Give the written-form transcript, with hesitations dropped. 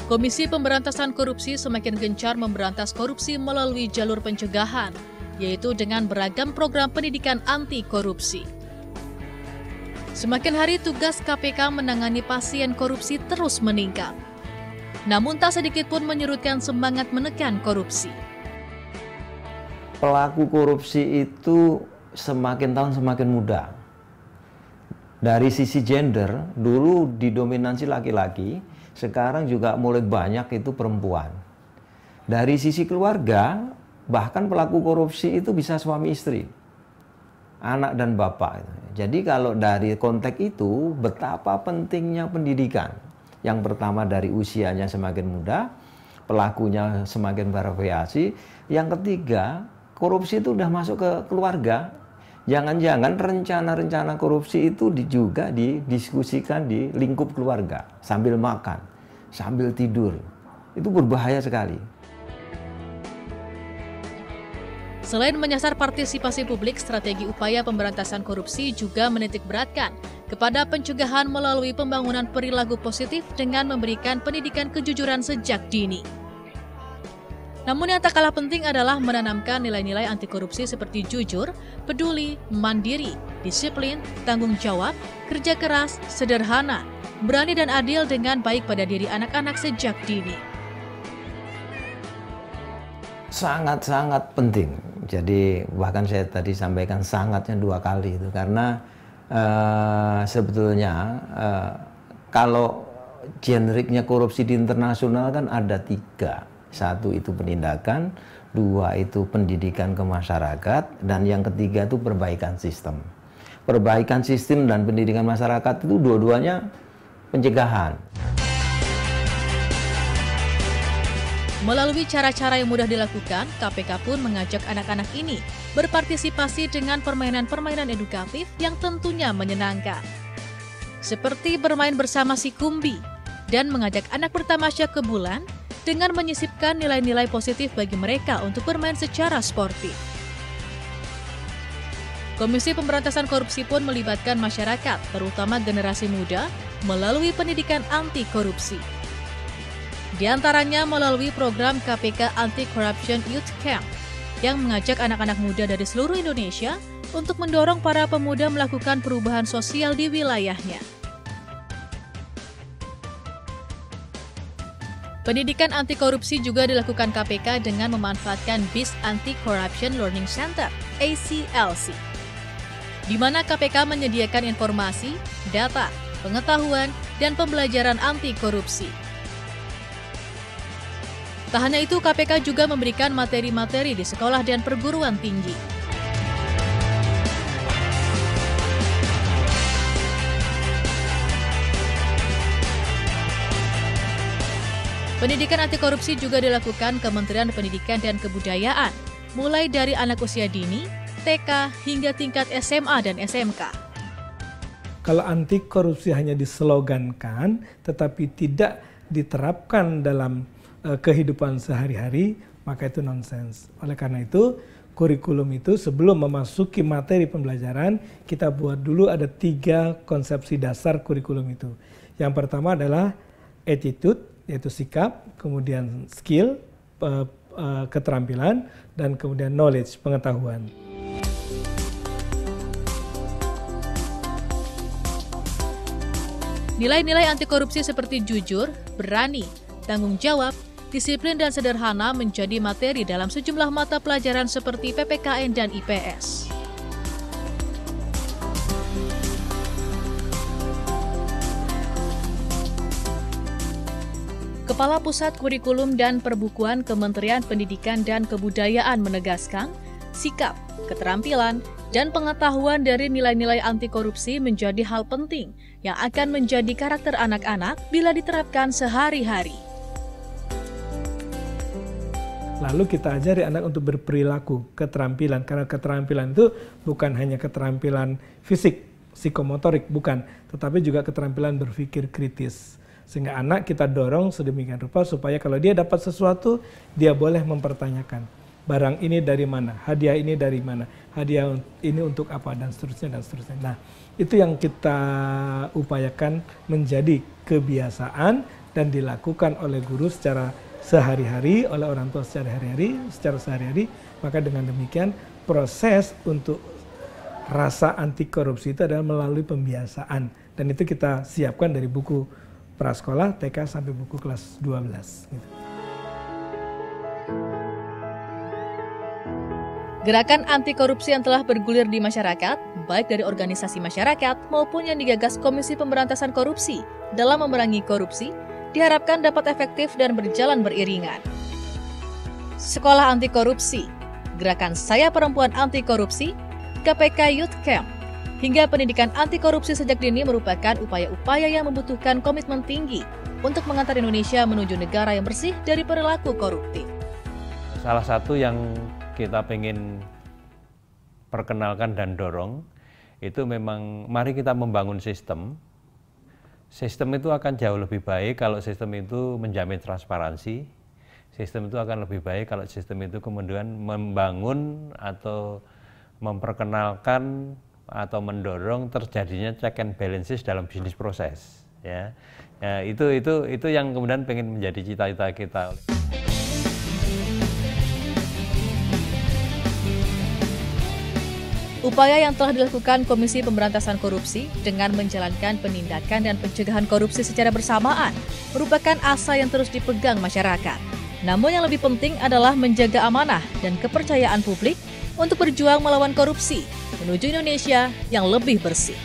Komisi Pemberantasan Korupsi semakin gencar memberantas korupsi melalui jalur pencegahan, yaitu dengan beragam program pendidikan anti korupsi. Semakin hari tugas KPK menangani pasien korupsi terus meningkat. Namun tak sedikit pun menyurutkan semangat menekan korupsi. Pelaku korupsi itu semakin tahun semakin muda. Dari sisi gender, dulu didominasi laki-laki, sekarang juga mulai banyak itu perempuan. Dari sisi keluarga, bahkan pelaku korupsi itu bisa suami istri, anak dan bapak. Jadi kalau dari konteks itu, betapa pentingnya pendidikan. Yang pertama dari usianya semakin muda, pelakunya semakin bervariasi. Yang ketiga, korupsi itu udah masuk ke keluarga. Jangan-jangan rencana-rencana korupsi itu juga didiskusikan di lingkup keluarga. Sambil makan, sambil tidur. Itu berbahaya sekali. Selain menyasar partisipasi publik, strategi upaya pemberantasan korupsi juga menitikberatkan kepada pencegahan melalui pembangunan perilaku positif dengan memberikan pendidikan kejujuran sejak dini. Namun yang tak kalah penting adalah menanamkan nilai-nilai anti korupsi seperti jujur, peduli, mandiri, disiplin, tanggung jawab, kerja keras, sederhana, berani dan adil dengan baik pada diri anak-anak sejak dini. Sangat-sangat penting. Jadi bahkan saya tadi sampaikan sangatnya 2 kali itu karena sebetulnya kalau generiknya korupsi di internasional kan ada 3. 1 itu penindakan, 2 itu pendidikan ke masyarakat, dan yang ketiga itu perbaikan sistem. Perbaikan sistem dan pendidikan masyarakat itu dua-duanya pencegahan. Melalui cara-cara yang mudah dilakukan, KPK pun mengajak anak-anak ini berpartisipasi dengan permainan-permainan edukatif yang tentunya menyenangkan. Seperti bermain bersama si Kumbi dan mengajak anak bertamasya ke bulan dengan menyisipkan nilai-nilai positif bagi mereka untuk bermain secara sportif. Komisi Pemberantasan Korupsi pun melibatkan masyarakat, terutama generasi muda, melalui pendidikan anti korupsi. Di antaranya melalui program KPK Anti-Corruption Youth Camp yang mengajak anak-anak muda dari seluruh Indonesia untuk mendorong para pemuda melakukan perubahan sosial di wilayahnya. Pendidikan anti korupsi juga dilakukan KPK dengan memanfaatkan BIS Anti-Corruption Learning Center, ACLC, di mana KPK menyediakan informasi, data, pengetahuan, dan pembelajaran anti korupsi. Tak hanya itu, KPK juga memberikan materi-materi di sekolah dan perguruan tinggi. Pendidikan anti korupsi juga dilakukan Kementerian Pendidikan dan Kebudayaan, mulai dari anak usia dini, TK, hingga tingkat SMA dan SMK. Kalau anti korupsi hanya dislogankan, tetapi tidak diterapkan dalam kehidupan sehari-hari, maka itu nonsens. Oleh karena itu, kurikulum itu sebelum memasuki materi pembelajaran, kita buat dulu ada 3 konsepsi dasar kurikulum itu. Yang pertama adalah attitude, yaitu sikap, kemudian skill, keterampilan, dan kemudian knowledge, pengetahuan. Nilai-nilai anti korupsi seperti jujur, berani, tanggung jawab, disiplin dan sederhana menjadi materi dalam sejumlah mata pelajaran seperti PPKN dan IPS. Kepala Pusat Kurikulum dan Perbukuan Kementerian Pendidikan dan Kebudayaan menegaskan, sikap, keterampilan, dan pengetahuan dari nilai-nilai anti korupsi menjadi hal penting yang akan menjadi karakter anak-anak bila diterapkan sehari-hari. Lalu kita ajari anak untuk berperilaku, keterampilan, karena keterampilan itu bukan hanya keterampilan fisik, psikomotorik, bukan, tetapi juga keterampilan berpikir kritis. Sehingga anak kita dorong sedemikian rupa supaya kalau dia dapat sesuatu, dia boleh mempertanyakan. Barang ini dari mana? Hadiah ini dari mana? Hadiah ini untuk apa? Dan seterusnya, dan seterusnya. Nah, itu yang kita upayakan menjadi kebiasaan dan dilakukan oleh guru secara sehari-hari, oleh orang tua secara sehari-hari, maka dengan demikian proses untuk rasa anti korupsi itu adalah melalui pembiasaan, dan itu kita siapkan dari buku prasekolah TK sampai buku kelas 12 gitu. Gerakan anti korupsi yang telah bergulir di masyarakat, baik dari organisasi masyarakat maupun yang digagas Komisi Pemberantasan Korupsi dalam memerangi korupsi, diharapkan dapat efektif dan berjalan beriringan. Sekolah Anti Korupsi, Gerakan Saya Perempuan Anti Korupsi, KPK Youth Camp, hingga pendidikan anti korupsi sejak dini merupakan upaya-upaya yang membutuhkan komitmen tinggi untuk mengantar Indonesia menuju negara yang bersih dari perilaku koruptif. Salah satu yang kita pengen perkenalkan dan dorong, itu memang mari kita membangun sistem. Sistem itu akan jauh lebih baik kalau sistem itu menjamin transparansi. Sistem itu akan lebih baik kalau sistem itu kemudian membangun atau memperkenalkan atau mendorong terjadinya check and balances dalam bisnis proses. Ya, itu yang kemudian pengen menjadi cita-cita kita. Upaya yang telah dilakukan Komisi Pemberantasan Korupsi dengan menjalankan penindakan dan pencegahan korupsi secara bersamaan merupakan asa yang terus dipegang masyarakat. Namun yang lebih penting adalah menjaga amanah dan kepercayaan publik untuk berjuang melawan korupsi menuju Indonesia yang lebih bersih.